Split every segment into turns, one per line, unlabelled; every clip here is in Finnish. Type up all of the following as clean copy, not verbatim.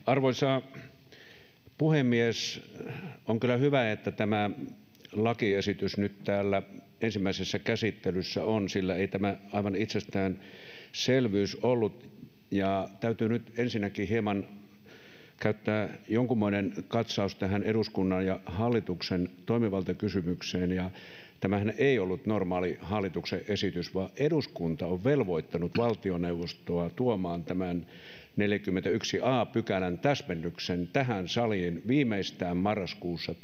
Arvoisa puhemies! On kyllä hyvä, että tämä lakiesitys nyt täällä ensimmäisessä käsittelyssä on, sillä ei tämä aivan itsestäänselvyys ollut. Täytyy nyt ensinnäkin hieman käyttää jonkunmoinen katsaus tähän eduskunnan ja hallituksen toimivaltakysymykseen. Tämähän ei ollut normaali hallituksen esitys, vaan eduskunta on velvoittanut valtioneuvostoa tuomaan tämän 41 a §:n täsmennyksen tähän saliin viimeistään marraskuussa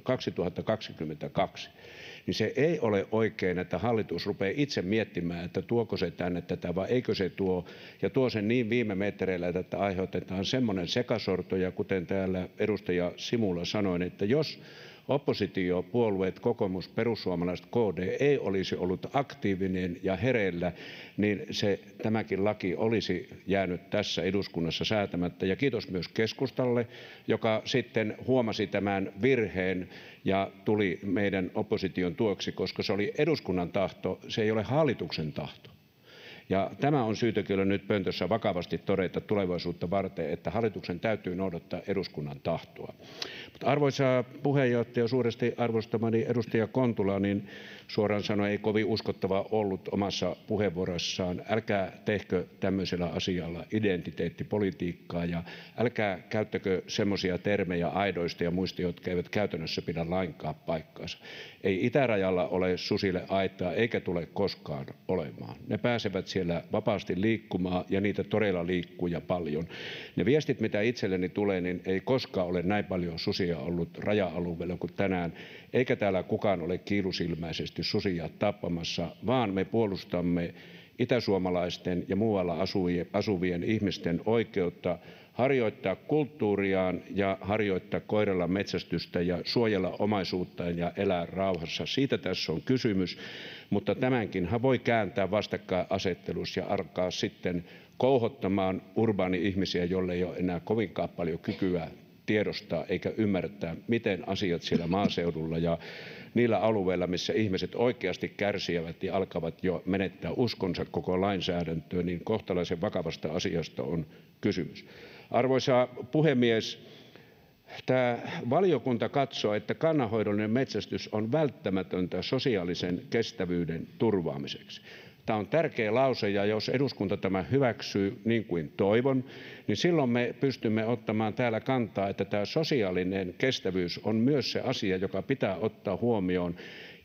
2022. Se ei ole oikein, että hallitus rupeaa itse miettimään, että tuoko se tänne tätä vai eikö se tuo, ja tuo sen niin viime metreillä, että aiheutetaan semmoinen sekasorto. Ja kuten täällä edustaja Simula sanoi, että jos oppositiopuolueet, kokoomus, perussuomalaiset, KD, ei olisi ollut aktiivinen ja hereillä, niin tämäkin laki olisi jäänyt tässä eduskunnassa säätämättä. Ja kiitos myös keskustalle, joka sitten huomasi tämän virheen ja tuli meidän opposition tueksi, koska se oli eduskunnan tahto, se ei ole hallituksen tahto. Ja tämä on syytä kyllä nyt pöntössä vakavasti todeta tulevaisuutta varten, että hallituksen täytyy noudattaa eduskunnan tahtoa. Mutta arvoisa puheenjohtaja, suuresti arvostamani edustaja Kontula, niin suoraan sanoen ei kovin uskottava ollut omassa puheenvuorossaan. Älkää tehkö tämmöisellä asialla identiteettipolitiikkaa ja älkää käyttäkö semmoisia termejä aidoista ja muista, jotka eivät käytännössä pidä lainkaan paikkaansa. Ei itärajalla ole susille aitaa eikä tule koskaan olemaan. Ne pääsevät siellä vapaasti liikkumaan ja niitä todella liikkuu ja paljon. Ne viestit, mitä itselleni tulee, niin ei koskaan ole näin paljon susia ollut raja-alueella kuin tänään, eikä täällä kukaan ole kiilusilmäisesti susia tappamassa, vaan me puolustamme itäsuomalaisten ja muualla asuvien ihmisten oikeutta harjoittaa kulttuuriaan ja harjoittaa koiralla metsästystä ja suojella omaisuuttaan ja elää rauhassa. Siitä tässä on kysymys, mutta tämänkinhän voi kääntää vastakkainasetteluksi ja alkaa sitten kouhottamaan urbaani-ihmisiä, joille ei ole enää kovinkaan paljon kykyä tiedostaa eikä ymmärtää, miten asiat siellä maaseudulla ja niillä alueilla, missä ihmiset oikeasti kärsivät ja alkavat jo menettää uskonsa koko lainsäädäntöön, niin kohtalaisen vakavasta asiasta on kysymys. Arvoisa puhemies! Tämä valiokunta katsoo, että kannanhoidollinen metsästys on välttämätöntä sosiaalisen kestävyyden turvaamiseksi. Tämä on tärkeä lause, ja jos eduskunta tämän hyväksyy, niin kuin toivon, niin silloin me pystymme ottamaan täällä kantaa, että tämä sosiaalinen kestävyys on myös se asia, joka pitää ottaa huomioon.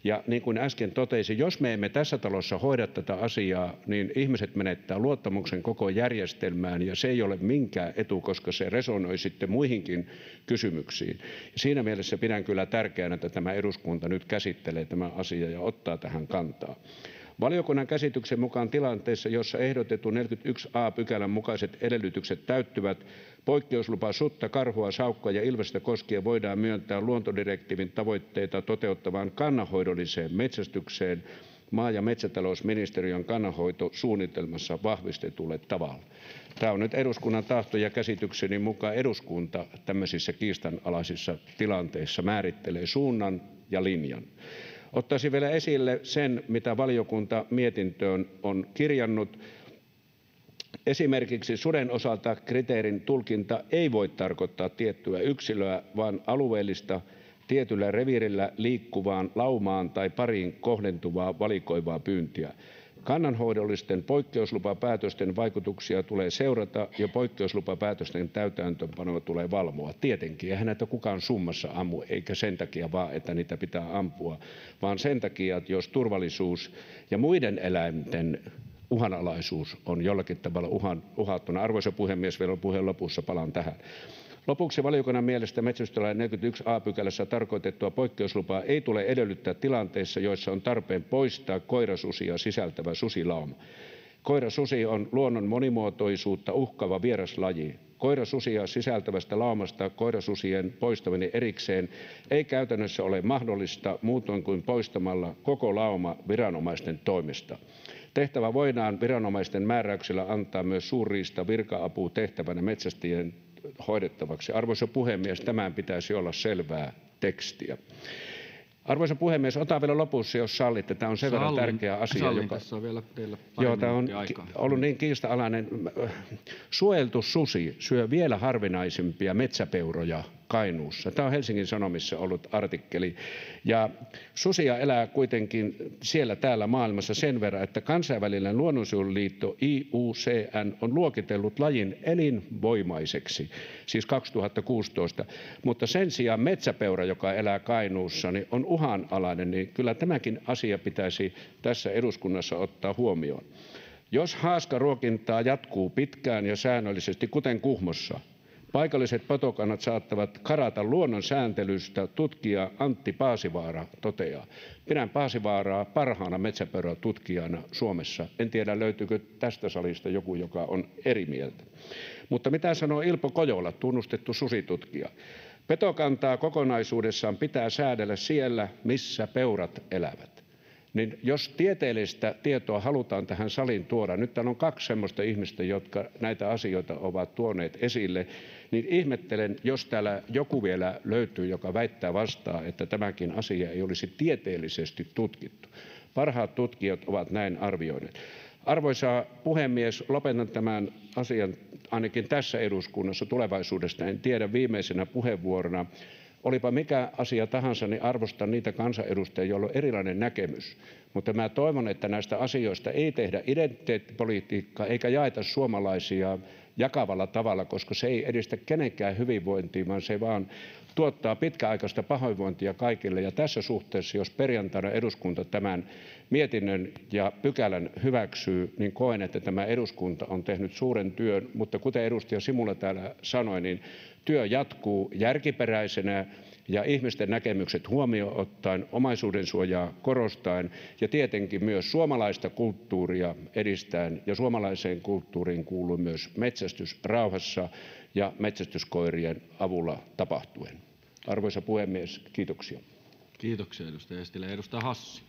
Ja niin kuin äsken totesin, jos me emme tässä talossa hoida tätä asiaa, niin ihmiset menettää luottamuksen koko järjestelmään, ja se ei ole minkään etu, koska se resonoi sitten muihinkin kysymyksiin. Siinä mielessä pidän kyllä tärkeänä, että tämä eduskunta nyt käsittelee tämän asian ja ottaa tähän kantaa. Valiokunnan käsityksen mukaan tilanteessa, jossa ehdotetun 41 a §:n mukaiset edellytykset täyttyvät, poikkeuslupa sutta, karhua, saukkua ja ilvestä koskien voidaan myöntää luontodirektiivin tavoitteita toteuttavaan kannanhoidolliseen metsästykseen maa- ja metsätalousministeriön kannanhoitosuunnitelmassa vahvistetulle tavalle. Tämä on nyt eduskunnan tahto, ja käsitykseni mukaan eduskunta tämmöisissä kiistanalaisissa tilanteissa määrittelee suunnan ja linjan. Ottaisin vielä esille sen, mitä valiokunta mietintöön on kirjannut. Esimerkiksi suden osalta kriteerin tulkinta ei voi tarkoittaa tiettyä yksilöä, vaan alueellista tietyllä reviirillä liikkuvaan laumaan tai pariin kohdentuvaa valikoivaa pyyntiä. Kannanhoidollisten poikkeuslupapäätösten vaikutuksia tulee seurata ja poikkeuslupapäätösten täytäntöönpanoa tulee valvoa. Tietenkin, eihän näitä kukaan summassa ammu, eikä sen takia vaan, että niitä pitää ampua, vaan sen takia, että jos turvallisuus ja muiden eläinten uhanalaisuus on jollakin tavalla uhattuna. Arvoisa puhemies, vielä puheen lopussa palaan tähän. Lopuksi valiokunnan mielestä metsästyslain 41 a §:ssä tarkoitettua poikkeuslupaa ei tule edellyttää tilanteissa, joissa on tarpeen poistaa koirasusia sisältävä susilauma. Koirasusi on luonnon monimuotoisuutta uhkaava vieraslaji. Koirasusia sisältävästä laumasta koirasusien poistaminen erikseen ei käytännössä ole mahdollista muutoin kuin poistamalla koko lauma viranomaisten toimesta. Tehtävä voidaan viranomaisten määräyksellä antaa myös suurriista-virka-aputehtävänä metsästäjien hoidettavaksi. Arvoisa puhemies, tämän pitäisi olla selvää tekstiä. Arvoisa puhemies, otan vielä lopussa, jos sallitte. Tämä on sen verran tärkeä asia.
Sallin. Tässä on vielä teillä
Joo,
pari
tämä on
minuuttia aikaa.
ollut niin kiista-alainen. Suojeltu susi syö vielä harvinaisempia metsäpeuroja Kainuussa. Tämä on Helsingin Sanomissa ollut artikkeli. Ja susia elää kuitenkin siellä täällä maailmassa sen verran, että kansainvälinen luonnonsuojeluliitto IUCN on luokitellut lajin elinvoimaiseksi, siis 2016. Mutta sen sijaan metsäpeura, joka elää Kainuussa, niin on uhanalainen, niin kyllä tämäkin asia pitäisi tässä eduskunnassa ottaa huomioon. Jos haaskaruokintaa jatkuu pitkään ja säännöllisesti, kuten Kuhmossa, paikalliset petokannat saattavat karata luonnon sääntelystä, tutkija Antti Paasivaara toteaa. Pidän Paasivaaraa parhaana metsäpeurätutkijana Suomessa. En tiedä, löytyykö tästä salista joku, joka on eri mieltä. Mutta mitä sanoo Ilpo Kojola, tunnustettu susitutkija? Petokantaa kokonaisuudessaan pitää säädellä siellä, missä peurat elävät. Niin jos tieteellistä tietoa halutaan tähän saliin tuoda, nyt täällä on kaksi semmoista ihmistä, jotka näitä asioita ovat tuoneet esille, niin ihmettelen, jos täällä joku vielä löytyy, joka väittää vastaan, että tämäkin asia ei olisi tieteellisesti tutkittu. Parhaat tutkijat ovat näin arvioineet. Arvoisa puhemies, lopetan tämän asian ainakin tässä eduskunnassa, tulevaisuudesta en tiedä, viimeisenä puheenvuorona. Olipa mikä asia tahansa, niin arvostan niitä kansanedustajia, joilla on erilainen näkemys. Mutta mä toivon, että näistä asioista ei tehdä identiteettipolitiikkaa eikä jaeta suomalaisia jakavalla tavalla, koska se ei edistä kenenkään hyvinvointia, vaan se vaan tuottaa pitkäaikaista pahoinvointia kaikille. Ja tässä suhteessa, jos perjantaina eduskunta tämän mietinnön ja pykälän hyväksyy, niin koen, että tämä eduskunta on tehnyt suuren työn. Mutta kuten edustaja Simula täällä sanoi, niin työ jatkuu järkiperäisenä ja ihmisten näkemykset huomioon ottaen, omaisuudensuojaa korostaen ja tietenkin myös suomalaista kulttuuria edistäen. Ja suomalaiseen kulttuuriin kuuluu myös metsästys rauhassa ja metsästyskoirien avulla tapahtuen. Arvoisa puhemies, kiitoksia.
Kiitoksia edustaja Eestilä. Edustaja Hassi.